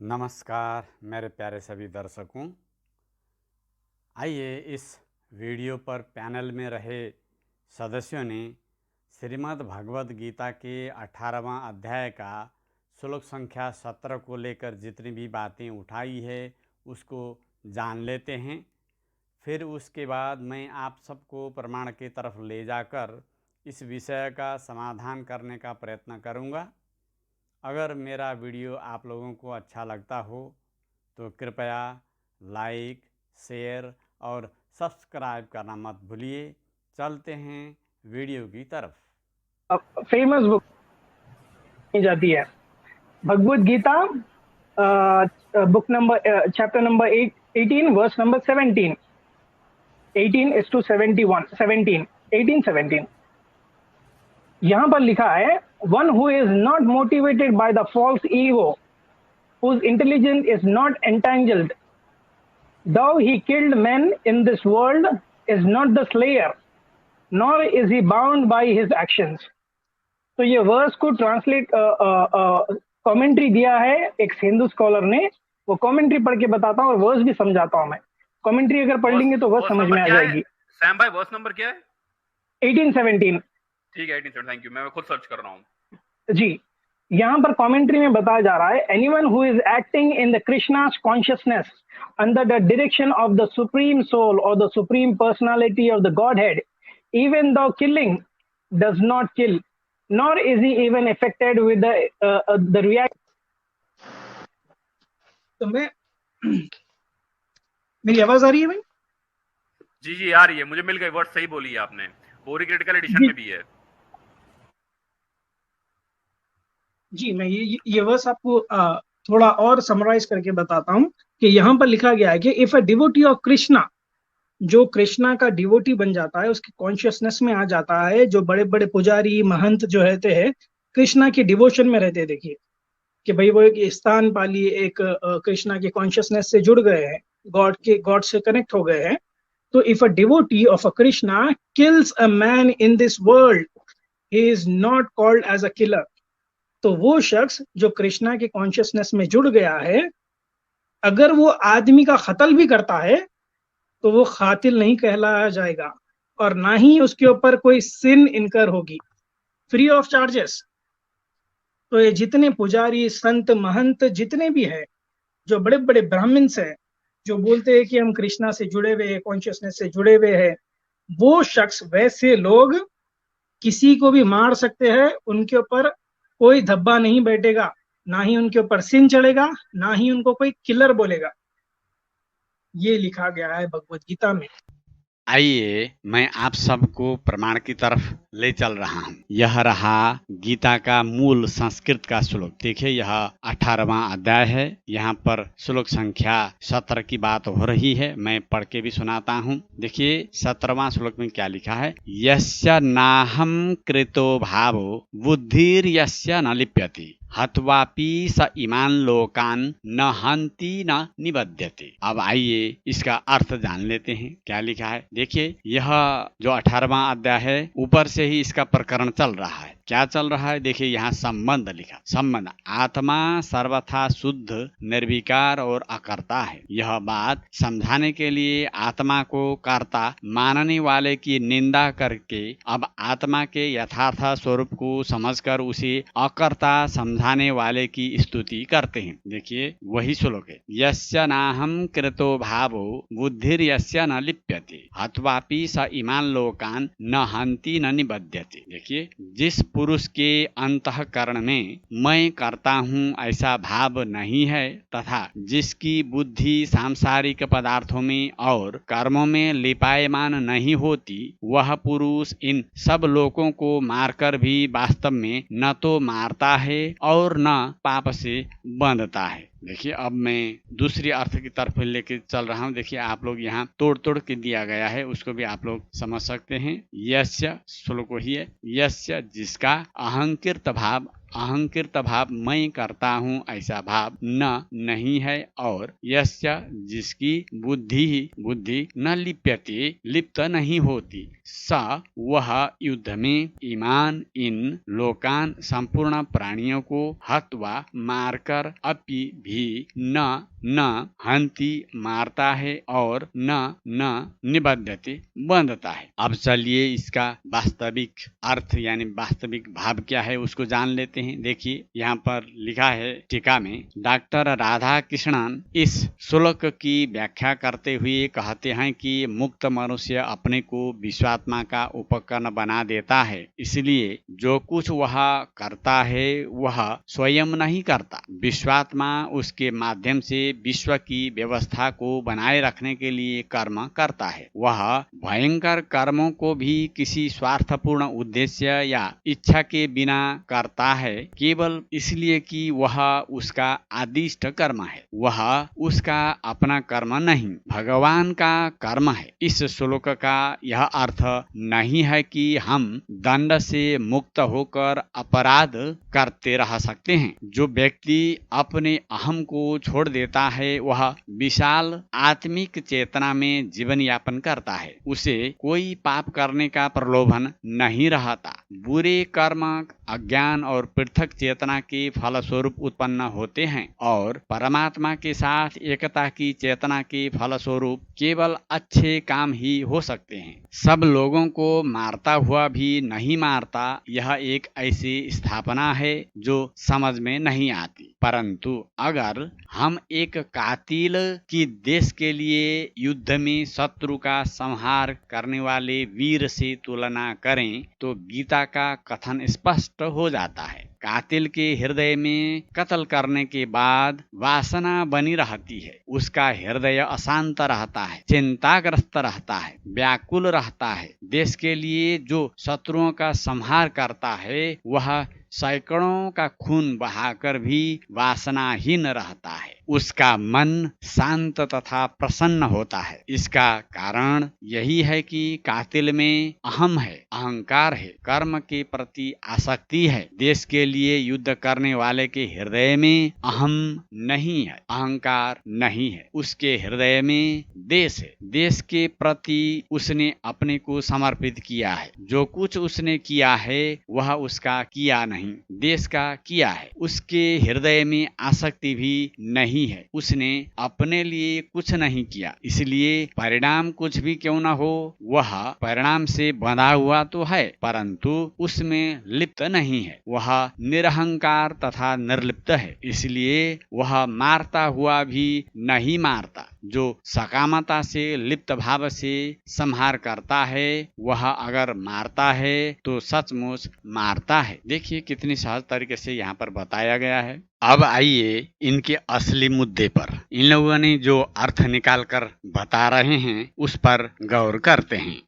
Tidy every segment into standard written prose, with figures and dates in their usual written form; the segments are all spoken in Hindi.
नमस्कार मेरे प्यारे सभी दर्शकों। आइए इस वीडियो पर पैनल में रहे सदस्यों ने श्रीमद् भगवद गीता के 18वां अध्याय का श्लोक संख्या 17 को लेकर जितनी भी बातें उठाई है उसको जान लेते हैं। फिर उसके बाद मैं आप सबको प्रमाण की तरफ ले जाकर इस विषय का समाधान करने का प्रयत्न करूँगा। अगर मेरा वीडियो आप लोगों को अच्छा लगता हो तो कृपया लाइक, शेयर और सब्सक्राइब करना मत भूलिए। चलते हैं वीडियो की तरफ। फेमस बुक जाती है Bhagavad Gita, book number chapter number 18 verse number 17, 18:71, 17, 18:17। यहाँ पर लिखा है, one who is not motivated by the false ego, whose intelligence is not entangled, though he killed men in this world, is not the slayer, nor is he bound by his actions। तो ये वर्स को ट्रांसलेट कमेंट्री दिया है एक हिंदू स्कॉलर ने। वो कमेंट्री पढ़ के बताता हूँ और वर्स भी समझाता हूँ मैं। कमेंट्री अगर पढ़ लेंगे तो वर्स समझ में आ जाएगी। सैम भाई वर्स नंबर क्या है? 18:17। ठीक है 18:17, थैंक यू। मैं खुद सर्च कर रहा हूँ जी। यहाँ पर कमेंट्री में बताया जा रहा है, anyone who is acting in the Krishna's consciousness under the direction of the supreme soul और the supreme personality of the Godhead, even the killing does not kill, nor is he even affected with the reaction। तो मेरी आवाज आ रही है भाई? जी आ रही है, मुझे मिल गई। वर्ड सही बोली है आपने, बोरी क्रिटिकल एडिशन में भी है। जी, मैं ये वर्स आपको थोड़ा और समराइज करके बताता हूँ कि यहाँ पर लिखा गया है कि if a devotee of Krishna, जो कृष्णा का डिवोटी बन जाता है, उसकी कॉन्शियसनेस में आ जाता है, जो बड़े बड़े पुजारी महंत जो रहते हैं कृष्णा के डिवोशन में रहते हैं, देखिए कि भाई वो एक स्थान पाली, एक कृष्णा के कॉन्शियसनेस से जुड़ गए हैं, गॉड से कनेक्ट हो गए हैं। तो if a devotee of a Krishna kills a man in this world, he is not called as a killer. तो वो शख्स जो कृष्णा के कॉन्शियसनेस में जुड़ गया है, अगर वो आदमी का कत्ल भी करता है तो वो कातिल नहीं कहलाया जाएगा और ना ही उसके ऊपर कोई सिन इनकर होगी, फ्री ऑफ चार्जेस। तो ये जितने पुजारी, संत, महंत जितने भी हैं, जो बड़े बड़े ब्राह्मण्स हैं, जो बोलते हैं कि हम कृष्णा से जुड़े हुए हैं, कॉन्शियसनेस से जुड़े हुए हैं, वो शख्स, वैसे लोग किसी को भी मार सकते हैं, उनके ऊपर कोई धब्बा नहीं बैठेगा, ना ही उनके ऊपर सिन चढ़ेगा, ना ही उनको कोई किलर बोलेगा। ये लिखा गया है भगवद गीता में। आइए मैं आप सबको प्रमाण की तरफ ले चल रहा हूँ। यह रहा गीता का मूल संस्कृत का श्लोक। देखिए यह 18वां अध्याय है। यहाँ पर श्लोक संख्या 17 की बात हो रही है। मैं पढ़ के भी सुनाता हूँ। देखिए 17वां श्लोक में क्या लिखा है, यस्य नाहं कृतो भावो बुद्धिर यस्य न लिप्यति हत्वापि स इमान लोकान न हंति न निबध्यते। अब आइए इसका अर्थ जान लेते हैं क्या लिखा है। देखिए यह जो 18वां अध्याय है, ऊपर से ही इसका प्रकरण चल रहा है। क्या चल रहा है, देखिए यहाँ संबंध लिखा। संबंध, आत्मा सर्वथा शुद्ध, निर्विकार और अकर्ता है। यह बात समझाने के लिए आत्मा को कर्ता मानने वाले की निंदा करके अब आत्मा के यथार्थ स्वरूप को समझकर उसे अकर्ता समझाने वाले की स्तुति करते हैं। देखिए वही श्लोक है, यस्य नाहं कृतो भावो बुद्धिर यस्य न लिप्यते हत्वापि स इमान लोकान न हंति न निबध्यते। देखिए जिस पुरुष के अंतःकरण में मैं करता हूँ ऐसा भाव नहीं है तथा जिसकी बुद्धि सांसारिक पदार्थों में और कर्मों में लिपायमान नहीं होती, वह पुरुष इन सब लोगों को मारकर भी वास्तव में न तो मारता है और न पाप से बंधता है। देखिए अब मैं दूसरी अर्थ की तरफ लेके चल रहा हूँ। देखिए आप लोग यहाँ तोड़ तोड़ के दिया गया है, उसको भी आप लोग समझ सकते हैं। यस्य श्लोक ही है, यस्य जिसका अहंकृत भाव अहंकृत भाव मैं करता हूँ ऐसा भाव नहीं है। और यस्य जिसकी बुद्धि न लिप्यते लिप्त नहीं होती, स वह युद्ध में ईमान इन लोकान संपूर्ण प्राणियों को हत्वा मारकर अपि भी न हंति मारता है और न निबद्धते बंधता है। अब चलिए इसका वास्तविक अर्थ यानी वास्तविक भाव क्या है उसको जान लेते हैं। देखिए यहाँ पर लिखा है टीका में, डॉक्टर राधा कृष्णन इस श्लोक की व्याख्या करते हुए कहते हैं कि मुक्त मनुष्य अपने को विश्वात्मा का उपकरण बना देता है, इसलिए जो कुछ वह करता है वह स्वयं नहीं करता। विश्वात्मा उसके माध्यम से विश्व की व्यवस्था को बनाए रखने के लिए कर्म करता है। वह भयंकर कर्मों को भी किसी स्वार्थपूर्ण उद्देश्य या इच्छा के बिना करता है, केवल इसलिए कि वह उसका आदिष्ट कर्म है। वह उसका अपना कर्म नहीं, भगवान का कर्म है। इस श्लोक का यह अर्थ नहीं है कि हम दंड से मुक्त होकर अपराध करते रह सकते हैं। जो व्यक्ति अपने अहम को छोड़ देता है वह विशाल आत्मिक चेतना में जीवन यापन करता है, उसे कोई पाप करने का प्रलोभन नहीं रहता। बुरे कर्म अज्ञान और पृथक चेतना के फलस्वरूप उत्पन्न होते हैं और परमात्मा के साथ एकता की चेतना के फलस्वरूप केवल अच्छे काम ही हो सकते हैं। सब लोगों को मारता हुआ भी नहीं मारता, यह एक ऐसी स्थापना है जो समझ में नहीं आती। परंतु अगर हम एक कातिल की देश के लिए युद्ध में शत्रु का संहार करने वाले वीर से तुलना करें तो गीता का कथन स्पष्ट हो जाता है। कातिल के हृदय में कत्ल करने के बाद वासना बनी रहती है, उसका हृदय अशांत रहता है, चिंताग्रस्त रहता है, व्याकुल रहता है। देश के लिए जो शत्रुओं का संहार करता है वह सैकड़ों का खून बहाकर भी वासनाहीन रहता है, उसका मन शांत तथा प्रसन्न होता है। इसका कारण यही है कि कातिल में अहम है, अहंकार है, कर्म के प्रति आसक्ति है। देश के लिए युद्ध करने वाले के हृदय में अहम नहीं है, अहंकार नहीं है, उसके हृदय में देश है। देश के प्रति उसने अपने को समर्पित किया है। जो कुछ उसने किया है वह उसका किया नहीं, देश का किया है। उसके हृदय में आसक्ति भी नहीं है, उसने अपने लिए कुछ नहीं किया, इसलिए परिणाम कुछ भी क्यों न हो वह परिणाम से बंधा हुआ तो है परंतु उसमें लिप्त नहीं है। वह निरहंकार तथा निर्लिप्त है, इसलिए वह मारता हुआ भी नहीं मारता। जो सकामता से लिप्त भाव से संहार करता है वह अगर मारता है तो सचमुच मारता है। देखिए कितनी सहज तरीके से यहाँ पर बताया गया है। अब आइए इनके असली मुद्दे पर, इन लोगों ने जो अर्थ निकाल कर बता रहे हैं उस पर गौर करते हैं।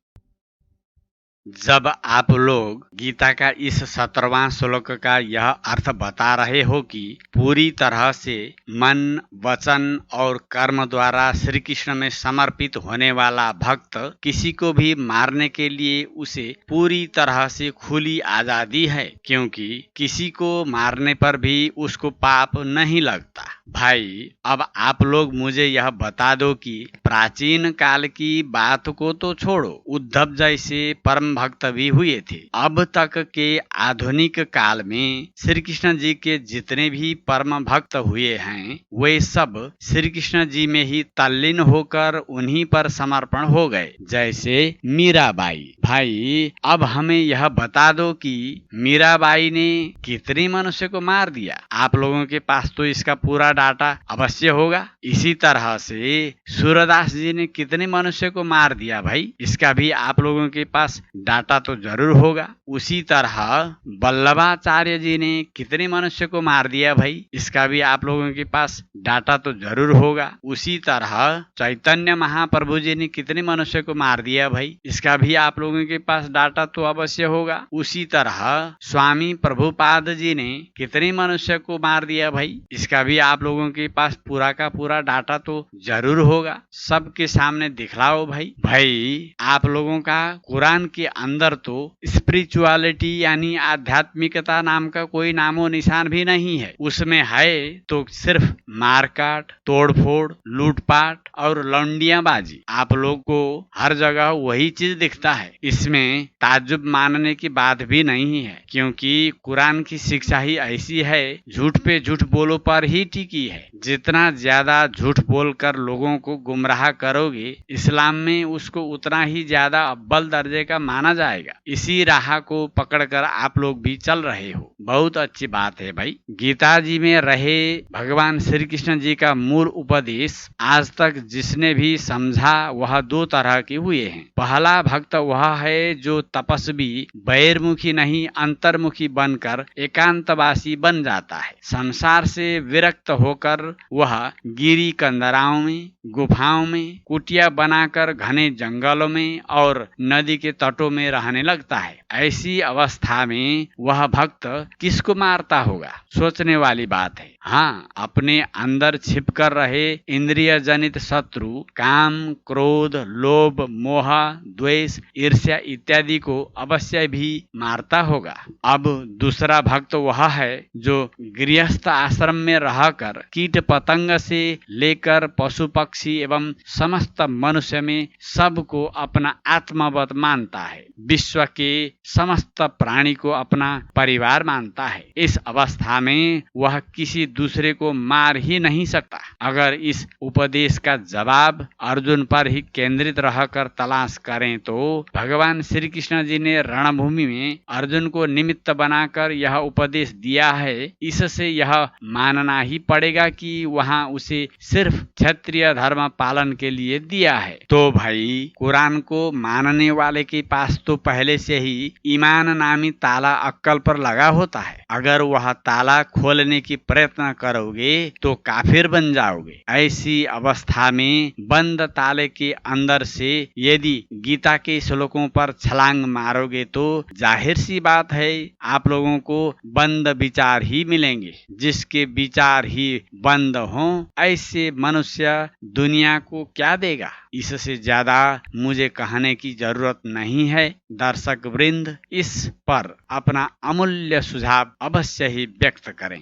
जब आप लोग गीता का इस 17वां श्लोक का यह अर्थ बता रहे हो कि पूरी तरह से मन वचन और कर्म द्वारा श्री कृष्ण में समर्पित होने वाला भक्त किसी को भी मारने के लिए उसे पूरी तरह से खुली आजादी है, क्योंकि किसी को मारने पर भी उसको पाप नहीं लगता। भाई अब आप लोग मुझे यह बता दो कि प्राचीन काल की बात को तो छोड़ो, उद्धव जैसे परम भक्त भी हुए थे। अब तक के आधुनिक काल में श्री कृष्ण जी के जितने भी परम भक्त हुए हैं वे सब श्री कृष्ण जी में ही तल्लीन होकर उन्हीं पर समर्पण हो गए, जैसे मीराबाई। भाई अब हमें यह बता दो कि मीराबाई ने कितने मनुष्य को मार दिया। आप लोगों के पास तो इसका पूरा डाटा अवश्य होगा। इसी तरह से सूरदास जी ने कितने मनुष्य को मार दिया भाई, इसका भी आप लोगों के पास डाटा तो जरूर होगा। उसी तरह वल्लभाचार्य जी ने कितने मनुष्य को मार दिया भाई, इसका भी आप लोगों के पास डाटा तो जरूर होगा। उसी तरह चैतन्य महाप्रभु जी ने कितने मनुष्य को मार दिया भाई, इसका भी आप लोगों लोगों के पास डाटा तो अवश्य होगा। उसी तरह स्वामी प्रभुपाद जी ने कितने मनुष्य को मार दिया भाई, इसका भी आप लोगों के पास पूरा का पूरा डाटा तो जरूर होगा। सबके सामने दिखलाओ भाई। भाई आप लोगों का कुरान के अंदर तो स्पिरिचुअलिटी यानी आध्यात्मिकता नाम का कोई नामो निशान भी नहीं है। उसमें है तो सिर्फ मारकाट, तोड़फोड़, लूटपाट और लौंडियाबाजी। आप लोग को हर जगह वही चीज दिखता है। इसमें ताज्जुब मानने की बात भी नहीं है, क्योंकि कुरान की शिक्षा ही ऐसी है, झूठ पे झूठ बोलो पर ही टिकी है। जितना ज्यादा झूठ बोलकर लोगों को गुमराह करोगे, इस्लाम में उसको उतना ही ज्यादा अव्वल दर्जे का माना जाएगा। इसी राह को पकड़कर आप लोग भी चल रहे हो, बहुत अच्छी बात है भाई। गीता जी में रहे भगवान श्री कृष्ण जी का मूल उपदेश आज तक जिसने भी समझा वह दो तरह के हुए हैं। पहला भक्त वह है जो तपस्वी बहिर्मुखी नहीं अंतर्मुखी बनकर एकांतवासी बन जाता है। संसार से विरक्त होकर वह गिरी कंदराओं में, गुफाओं में, कुटिया बनाकर घने जंगलों में और नदी के तटों में रहने लगता है। ऐसी अवस्था में वह भक्त किसको मारता होगा, सोचने वाली बात है। हाँ, अपने अंदर छिप कर रहे इंद्रिय जनित शत्रु काम, क्रोध, लोभ, मोह, द्वेष, ईर्ष्या इत्यादि को अवश्य भी मारता होगा। अब दूसरा भक्त वह है जो गृहस्थ आश्रम में रहकर कीट पतंग से लेकर पशु पक्षी एवं समस्त मनुष्य में सबको अपना आत्मवत मानता है, विश्व के समस्त प्राणी को अपना परिवार मानता है। इस अवस्था में वह किसी दूसरे को मार ही नहीं सकता। अगर इस उपदेश का जवाब अर्जुन पर ही केंद्रित रहकर तलाश करें तो भगवान श्री कृष्ण जी ने रणभूमि में अर्जुन को निमित्त बनाकर यह उपदेश दिया है। इससे यह मानना ही पड़ेगा कि वहां उसे सिर्फ क्षत्रिय धर्म पालन के लिए दिया है। तो भाई कुरान को मानने वाले के पास तो पहले से ही ईमान नामी ताला अक्कल पर लगा होता है। अगर वह ताला खोलने की प्रयत्न करोगे तो काफिर बन जाओगे। ऐसी अवस्था में बंद ताले के अंदर से यदि गीता के श्लोकों पर छलांग मारोगे तो जाहिर सी बात है आप लोगों को बंद विचार ही मिलेंगे। जिसके विचार ही बंद हों ऐसे मनुष्य दुनिया को क्या देगा। इससे ज्यादा मुझे कहने की जरूरत नहीं है। दर्शक वृंद इस पर अपना अमूल्य सुझाव अवश्य ही व्यक्त करें।